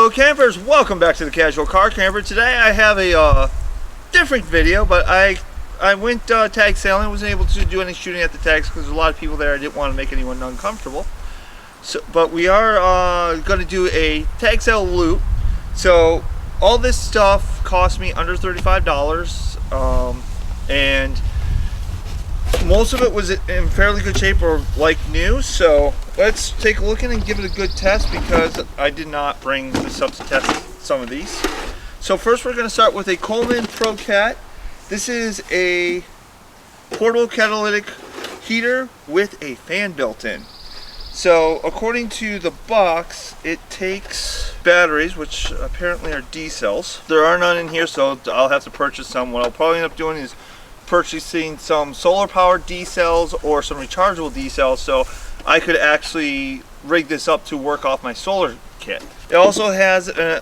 Hello campers, welcome back to the Casual Car Camper. Today I have a different video, but I went tag sailing. I wasn't able to do any shooting at the tags because there's a lot of people there. I didn't want to make anyone uncomfortable. But we are going to do a tag sale loop. So all this stuff cost me under $35, and most of it was in fairly good shape or like new. So let's take a look at it and give it a good test, because I did not bring this up to test some of these. So first we're going to start with a Coleman Pro Cat. This is a portable catalytic heater with a fan built in. So according to the box, it takes batteries, which apparently are D cells. There are none in here, so I'll have to purchase some. What I'll probably end up doing is purchasing some solar powered D cells or some rechargeable D cells, so I could actually rig this up to work off my solar kit. It also has a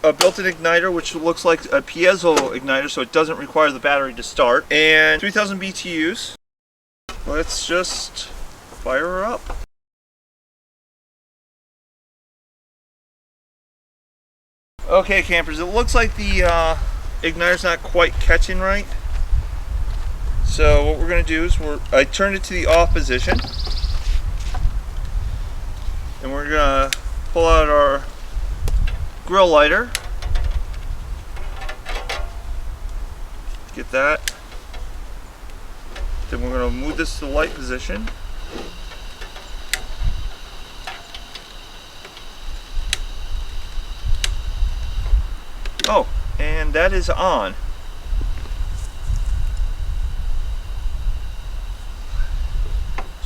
built-in igniter, which looks like a piezo igniter, so it doesn't require the battery to start, and 3000 BTUs. Let's just fire her up. Okay campers, it looks like the igniter's not quite catching right. So what we're going to do is I turned it to the off position, and we're going to pull out our grill lighter. Get that. Then we're going to move this to the light position. Oh, and that is on.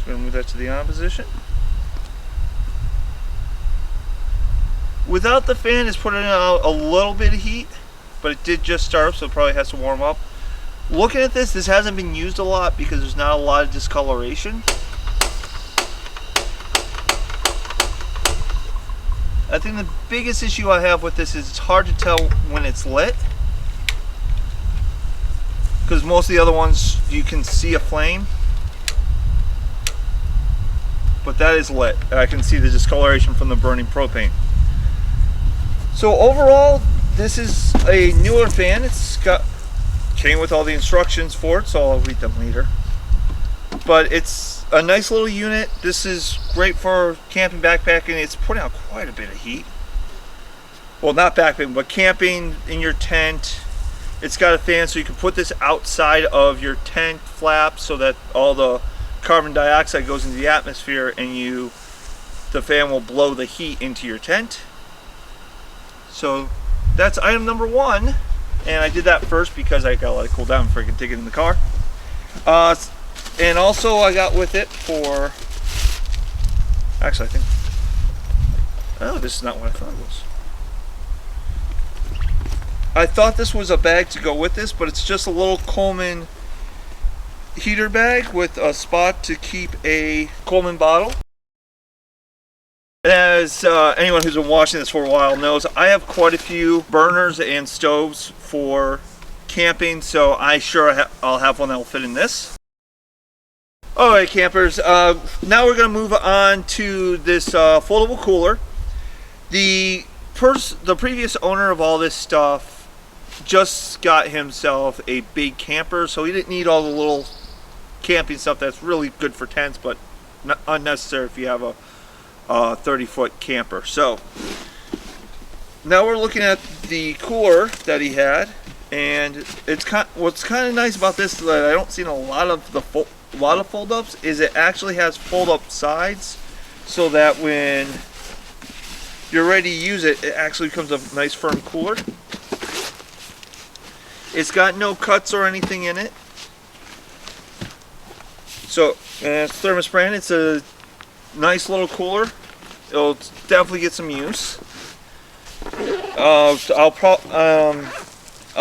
Going to move that to the on position. Without the fan, it's putting out a little bit of heat, but it did just start, so it probably has to warm up. Looking at this hasn't been used a lot because there's not a lot of discoloration. I think the biggest issue I have with this is it's hard to tell when it's lit, because most of the other ones you can see a flame. But that is lit. I can see the discoloration from the burning propane. So overall, this is a newer fan. Came with all the instructions for it, so I'll read them later. But it's a nice little unit. This is great for camping, backpacking. It's putting out quite a bit of heat. Well, not backpacking, but camping in your tent. It's got a fan, so you can put this outside of your tent flap so that all the carbon dioxide goes into the atmosphere, and the fan will blow the heat into your tent. So that's item number one, and I did that first because I gotta let it cool down before I can take it in the car. And also I got with it for, actually I think, oh, this is not what I thought it was. I thought this was a bag to go with this, but it's just a little Coleman heater bag with a spot to keep a Coleman bottle. As anyone who's been watching this for a while knows, I have quite a few burners and stoves for camping, so I'll have one that will fit in this. Alright campers, now we're going to move on to this foldable cooler. The previous owner of all this stuff just got himself a big camper, so he didn't need all the little camping stuff that's really good for tents, but not unnecessary if you have a 30-foot camper. So now we're looking at the cooler that he had, and what's kind of nice about this that I don't see in a lot of fold-ups is it actually has fold-up sides, so that when you're ready to use it, it actually becomes a nice firm cooler. It's got no cuts or anything in it. So, it's Thermos brand. It's a nice little cooler. It'll definitely get some use. I'll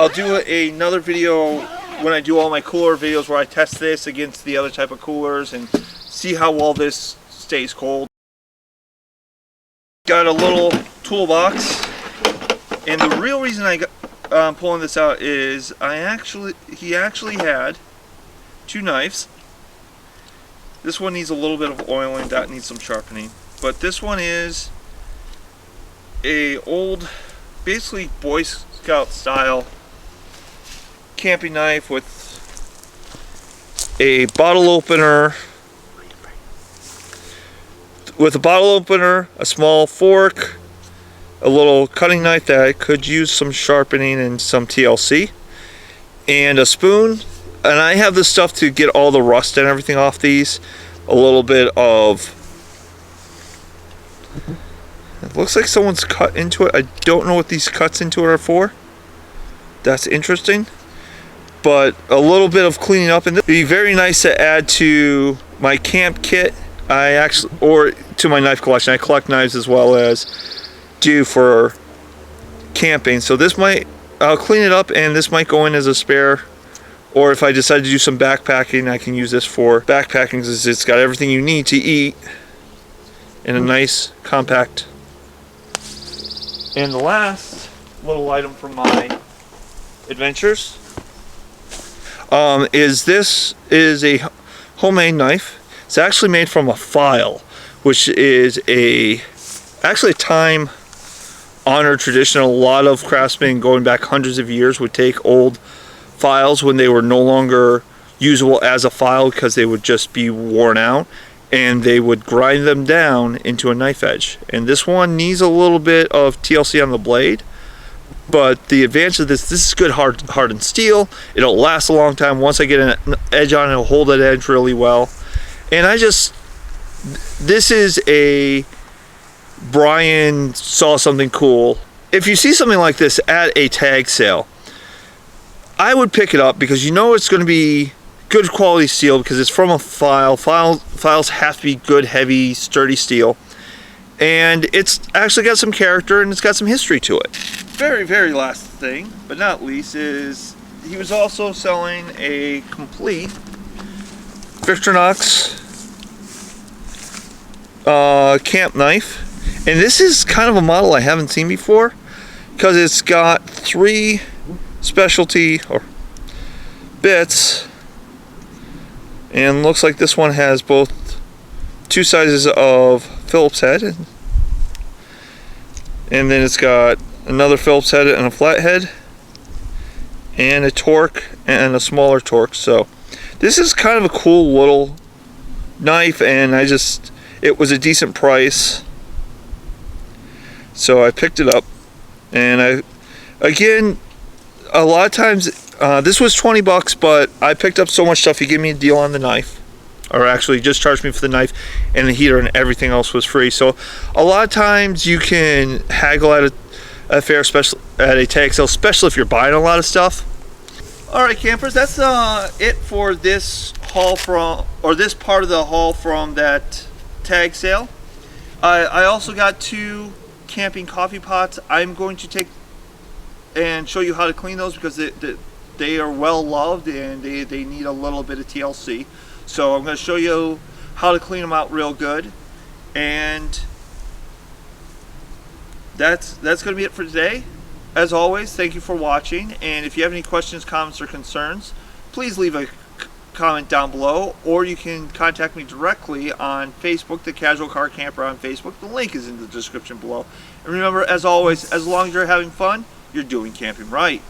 do another video when I do all my cooler videos where I test this against the other type of coolers and see how well this stays cold. Got a little toolbox, and the real reason I'm pulling this out is he actually had two knives. This one needs a little bit of oiling, that needs some sharpening. But this one is a old, basically Boy Scout style camping knife with a bottle opener, a small fork, a little cutting knife that could use some sharpening and some TLC, and a spoon. And I have this stuff to get all the rust and everything off these. A little bit of, it looks like someone's cut into it. I don't know what these cuts into it are for. That's interesting. But a little bit of cleaning up, and it'd be very nice to add to my camp kit. Or to my knife collection. I collect knives as well as do for camping. So this I'll clean it up, and this might go in as a spare. Or if I decide to do some backpacking, I can use this for backpacking because it's got everything you need to eat in a nice compact. And the last little item from my adventures is a homemade knife. It's actually made from a file, which is actually a time honored tradition. A lot of craftsmen going back hundreds of years would take old files when they were no longer usable as a file because they would just be worn out, and they would grind them down into a knife edge. And this one needs a little bit of TLC on the blade, but the advantage of this is good hardened steel. It'll last a long time. Once I get an edge on it, it'll hold that edge really well. And this is Brian saw something cool. If you see something like this at a tag sale, I would pick it up because you know it's going to be good quality steel because it's from a file. Files have to be good, heavy, sturdy steel. And it's actually got some character and it's got some history to it. Very, very last thing, but not least, is he was also selling a complete Victorinox camp knife. And this is kind of a model I haven't seen before because it's got 3 specialty or bits, and looks like this one has both 2 sizes of Phillips head, and then it's got another Phillips head and a flat head, and a torque and a smaller torque. So this is kind of a cool little knife, and it was a decent price, so I picked it up. And again, a lot of times, this was $20, but I picked up so much stuff. He gave me a deal on the knife, or actually just charged me for the knife and the heater, and everything else was free. So a lot of times you can haggle at a fair, especially at a tag sale, especially if you're buying a lot of stuff. All right, campers, that's it for this haul this part of the haul from that tag sale. I also got 2 camping coffee pots. I'm going to take and show you how to clean those because they are well loved and they need a little bit of TLC. So I'm going to show you how to clean them out real good. And that's going to be it for today. As always, thank you for watching, and if you have any questions, comments, or concerns, please leave a comment down below, or you can contact me directly on Facebook, The Casual Car Camper on Facebook. The link is in the description below. And remember, as always, as long as you're having fun, you're doing camping right.